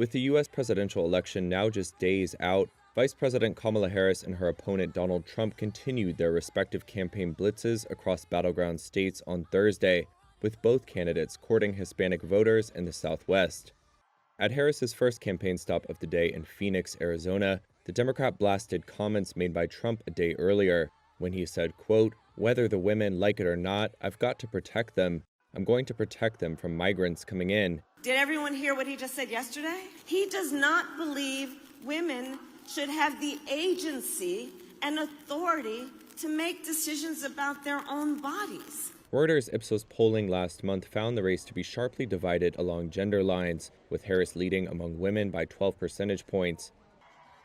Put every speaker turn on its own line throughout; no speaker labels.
With the U.S. presidential election now just days out, Vice President Kamala Harris and her opponent Donald Trump continued their respective campaign blitzes across battleground states on Thursday, with both candidates courting Hispanic voters in the Southwest. At Harris's first campaign stop of the day in Phoenix, Arizona, the Democrat blasted comments made by Trump a day earlier when he said, quote, "Whether the women like it or not, I've got to protect them. I'm going to protect them from migrants coming in."
Did everyone hear what he just said yesterday? He does not believe women should have the agency and authority to make decisions about their own bodies.
Reuters Ipsos polling last month found the race to be sharply divided along gender lines, with Harris leading among women by 12 percentage points.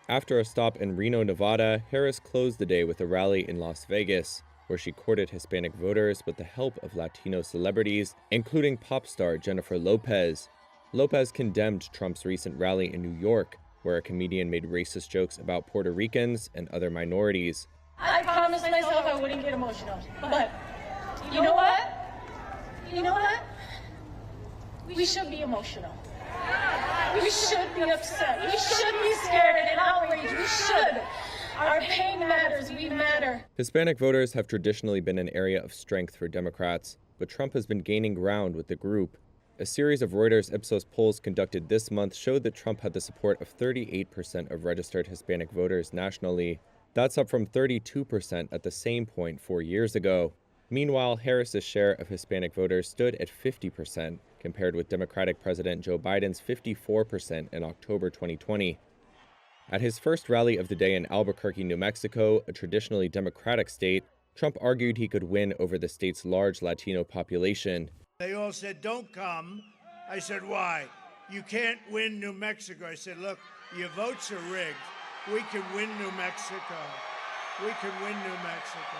After a stop in Reno, Nevada, Harris closed the day with a rally in Las Vegas, where she courted Hispanic voters with the help of Latino celebrities, including pop star Jennifer Lopez. Lopez condemned Trump's recent rally in New York, where a comedian made racist jokes about Puerto Ricans and other minorities.
I promised myself I wouldn't get emotional, but you know what? You know what? We should be emotional. We should be upset. We should be scared and outraged. We should. Our pain matters. We matter.
Hispanic voters have traditionally been an area of strength for Democrats, but Trump has been gaining ground with the group. A series of Reuters Ipsos polls conducted this month showed that Trump had the support of 38% of registered Hispanic voters nationally. That's up from 32% at the same point 4 years ago. Meanwhile, Harris's share of Hispanic voters stood at 50%, compared with Democratic President Joe Biden's 54% in October 2020. At his first rally of the day in Albuquerque, New Mexico, a traditionally Democratic state, Trump argued he could win over the state's large Latino population.
They all said, "Don't come." I said, "Why?" "You can't win New Mexico." I said, "Look, your votes are rigged. We can win New Mexico. We can win New Mexico."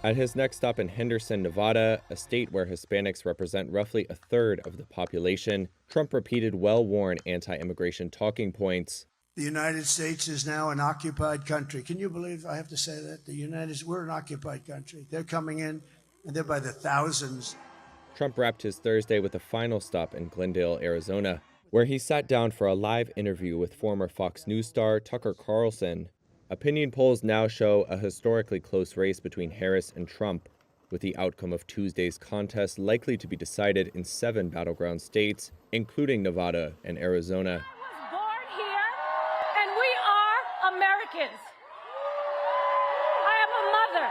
At his next stop in Henderson, Nevada, a state where Hispanics represent roughly a third of the population, Trump repeated well-worn anti-immigration talking points.
The United States is now an occupied country. Can you believe I have to say that? We're an occupied country. They're coming in, and they're by the thousands.
Trump wrapped his Thursday with a final stop in Glendale, Arizona, where he sat down for a live interview with former Fox News star Tucker Carlson. Opinion polls now show a historically close race between Harris and Trump, with the outcome of Tuesday's contest likely to be decided in 7 battleground states, including Nevada and Arizona.
I was born here, and we are Americans. I am a mother.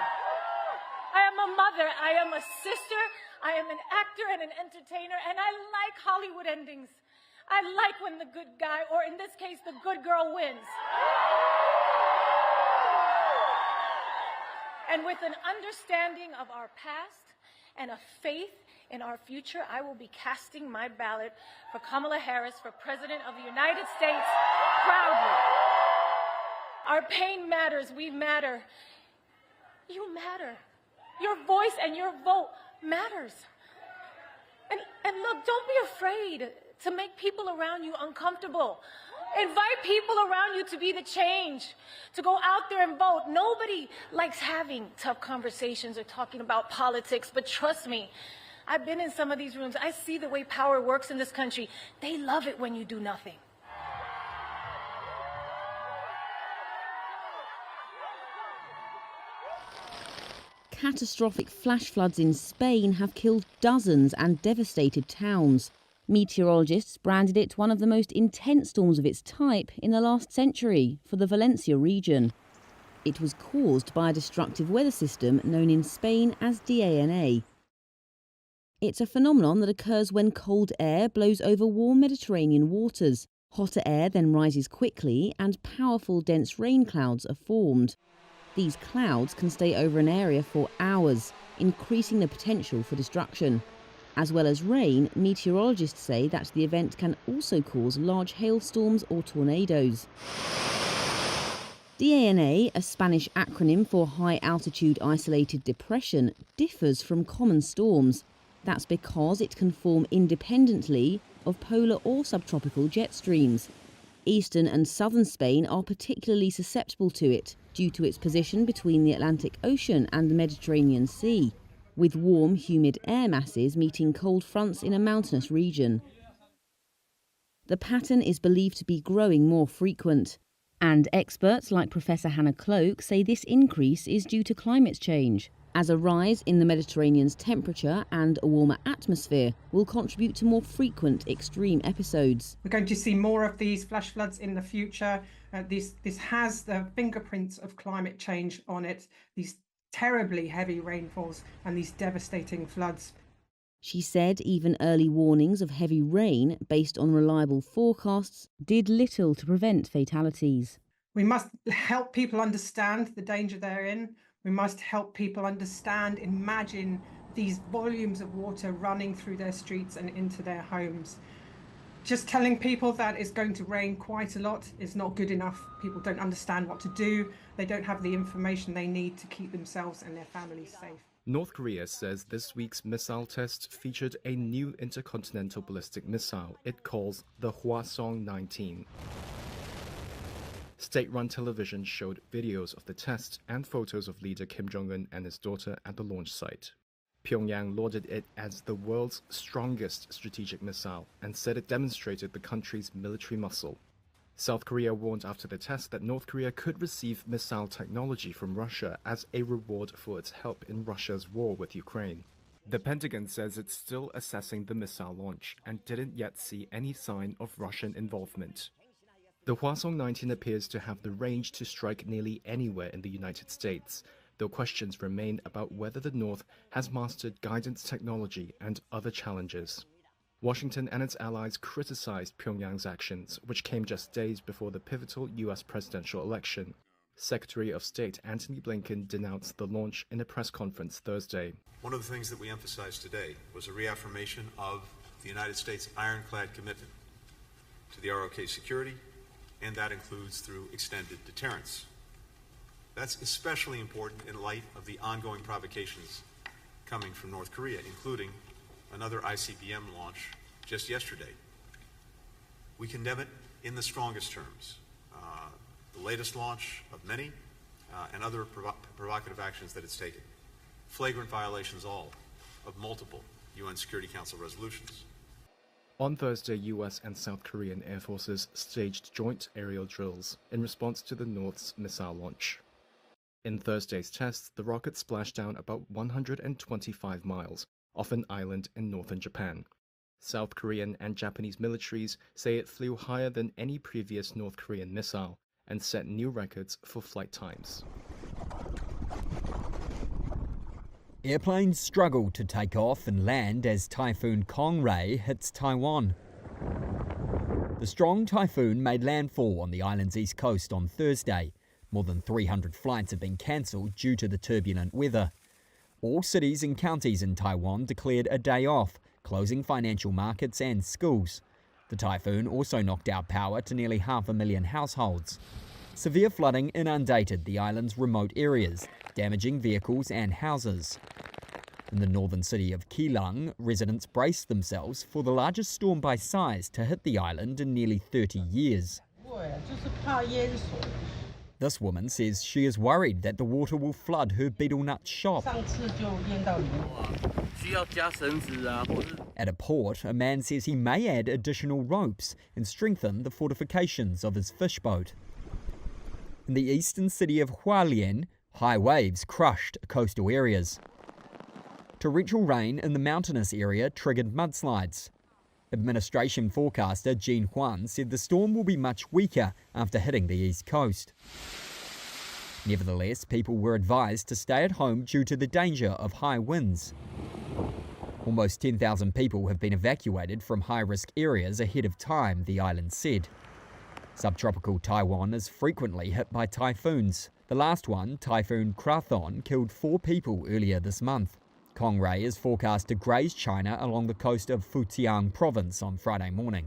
I am a mother. I am a sister. I am an actor and an entertainer, and I like Hollywood endings. I like when the good guy, or in this case, the good girl wins. And with an understanding of our past and a faith in our future, I will be casting my ballot for Kamala Harris for President of the United States proudly. Our pain matters. We matter. You matter. Your voice and your vote matters. And look, don't be afraid to make people around you uncomfortable. Invite people around you to be the change, to go out there and vote. Nobody likes having tough conversations or talking about politics, but trust me, I've been in some of these rooms. I see the way power works in this country. They love it when you do nothing.
Catastrophic flash floods in Spain have killed dozens and devastated towns. Meteorologists branded it one of the most intense storms of its type in the last century for the Valencia region. It was caused by a destructive weather system known in Spain as DANA. It's a phenomenon that occurs when cold air blows over warm Mediterranean waters. Hotter air then rises quickly and powerful dense rain clouds are formed. These clouds can stay over an area for hours, increasing the potential for destruction. As well as rain, meteorologists say that the event can also cause large hailstorms or tornadoes. DANA, a Spanish acronym for High Altitude Isolated Depression, differs from common storms. That's because it can form independently of polar or subtropical jet streams. Eastern and southern Spain are particularly susceptible to it due to its position between the Atlantic Ocean and the Mediterranean Sea, with warm, humid air masses meeting cold fronts in a mountainous region. the pattern is believed to be growing more frequent. And experts like Professor Hannah Cloak say this increase is due to climate change, as a rise in the Mediterranean's temperature and a warmer atmosphere will contribute to more frequent extreme episodes.
We're going to see more of these flash floods in the future. This has the fingerprints of climate change on it, these terribly heavy rainfalls and these devastating floods.
She said even early warnings of heavy rain, based on reliable forecasts, did little to prevent fatalities.
We must help people understand the danger they're in. We must help people understand, imagine these volumes of water running through their streets and into their homes. Just telling people that it's going to rain quite a lot is not good enough. People don't understand what to do. They don't have the information they need to keep themselves and their families safe.
North Korea says this week's missile test featured a new intercontinental ballistic missile it calls the Hwasong-19. State-run television showed videos of the test and photos of leader Kim Jong-un and his daughter at the launch site. Pyongyang lauded it as the world's strongest strategic missile and said it demonstrated the country's military muscle. South Korea warned after the test that North Korea could receive missile technology from Russia as a reward for its help in Russia's war with Ukraine. The Pentagon says it's still assessing the missile launch and didn't yet see any sign of Russian involvement. The Hwasong-19 appears to have the range to strike nearly anywhere in the United States, though questions remain about whether the North has mastered guidance technology and other challenges. Washington and its allies criticized Pyongyang's actions, which came just days before the pivotal U.S. presidential election. Secretary of State Antony Blinken denounced the launch in a press conference Thursday.
One of the things that we emphasized today was a reaffirmation of the United States' ironclad commitment to the ROK's security, and that includes through extended deterrence. That's especially important in light of the ongoing provocations coming from North Korea, including another ICBM launch just yesterday. We condemn it in the strongest terms. The latest launch of many and other provocative actions that it's taken. Flagrant violations all of multiple UN Security Council resolutions.
On Thursday, US and South Korean air forces staged joint aerial drills in response to the North's missile launch. In Thursday's tests, the rocket splashed down about 125 miles off an island in northern Japan. South Korean and Japanese militaries say it flew higher than any previous North Korean missile and set new records for flight times.
Airplanes struggle to take off and land as Typhoon Kong-rey hits Taiwan. The strong typhoon made landfall on the island's east coast on Thursday. More than 300 flights have been cancelled due to the turbulent weather. All cities and counties in Taiwan declared a day off, closing financial markets and schools. The typhoon also knocked out power to nearly 500,000 households. Severe flooding inundated the island's remote areas, damaging vehicles and houses. In the northern city of Keelung, residents braced themselves for the largest storm by size to hit the island in nearly 30 years. This woman says she is worried that the water will flood her betel nut shop. At a port, a man says he may add additional ropes and strengthen the fortifications of his fish boat. In the eastern city of Hualien, high waves crushed coastal areas. Torrential rain in the mountainous area triggered mudslides. Administration forecaster Jean Huan said the storm will be much weaker after hitting the east coast. Nevertheless, people were advised to stay at home due to the danger of high winds. Almost 10,000 people have been evacuated from high-risk areas ahead of time, the island said. Subtropical Taiwan is frequently hit by typhoons. The last one, Typhoon Kong-rey, killed 4 people earlier this month. Kong-rey is forecast to graze China along the coast of Fujian province on Friday morning.